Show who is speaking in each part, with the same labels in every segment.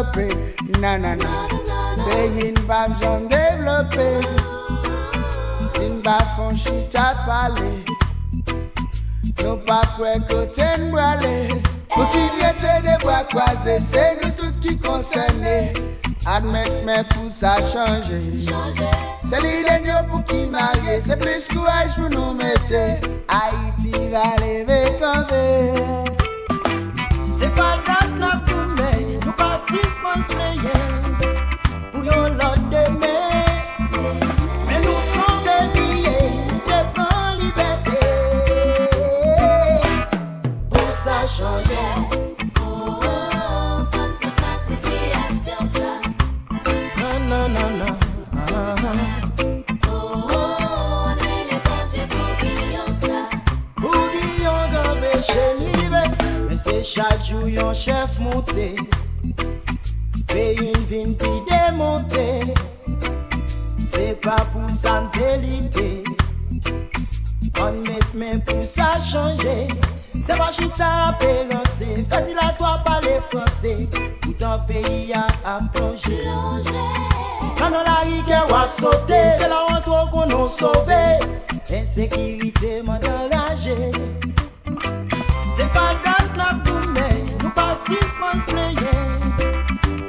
Speaker 1: développer. Nanana. Pays pas besoin développer. Si nous pas font chita parler. Nous pas prêts côté de brûler. Pour qu'il y ait des bras croisés, c'est nous tous qui concernés. Admettre mes pouces à changer. C'est l'idée pour qui marier. C'est plus courage pour nous mettre. Haïti va lever comme
Speaker 2: c'est pas date n'a pour mais nous pas 6 mois prier pour yon lot de mai. Mais nous sommes des billets de plan liberté. Pour ça changer.
Speaker 3: Femme sur la situation ça.
Speaker 2: Non.
Speaker 3: On est les bons Dieu pour guillon ça.
Speaker 2: Pour guillon gambé chez libre. Mais c'est chaque jour yon chef monté. Pays une vine puis démonté. C'est pas pour s'entéliter. On met main pour ça changer. C'est pas chita pérancé. Fait-il à toi parler français. Tout un pays a plongé. Quand on la rigueur wap sauté. C'est la honte qu'on nous sauvé. Insécurité m'a enragé. C'est pas date n'a pour mais nous pas 6 mois prier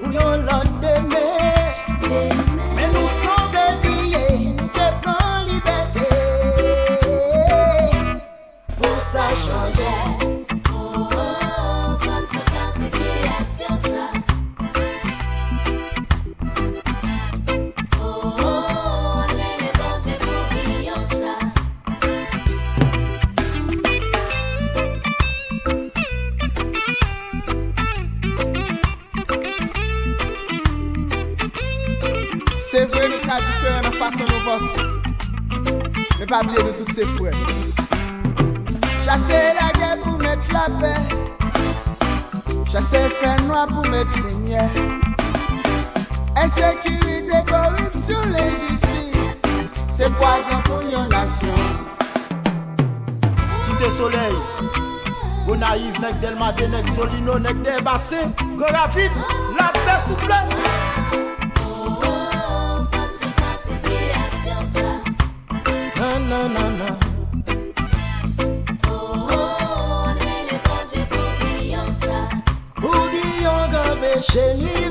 Speaker 2: pour yon lot de mai. Mais nous sommes des billets de plan liberté. Pour ça changer.
Speaker 3: Femme sur la situation ça. On est les bons Dieu pour guillon ça.
Speaker 1: c'est vrai, nous sommes différents de façon nous penser. Mais pas oublier de tous ces frères. Chasser la guerre pour mettre la paix. Chasser fer noir pour mettre lumière. Insécurité, corruption, l'injustice. C'est poison pour une nation.
Speaker 2: Cité Soleil. Go naïf, nek Delmade, nek Solino, nek Débassé. Go rapide, la paix souple.
Speaker 3: Femme sur la situation ça.
Speaker 2: Non.
Speaker 3: On est les bons Dieu pour guillon ça.
Speaker 2: Pour guillon gambé chez lui.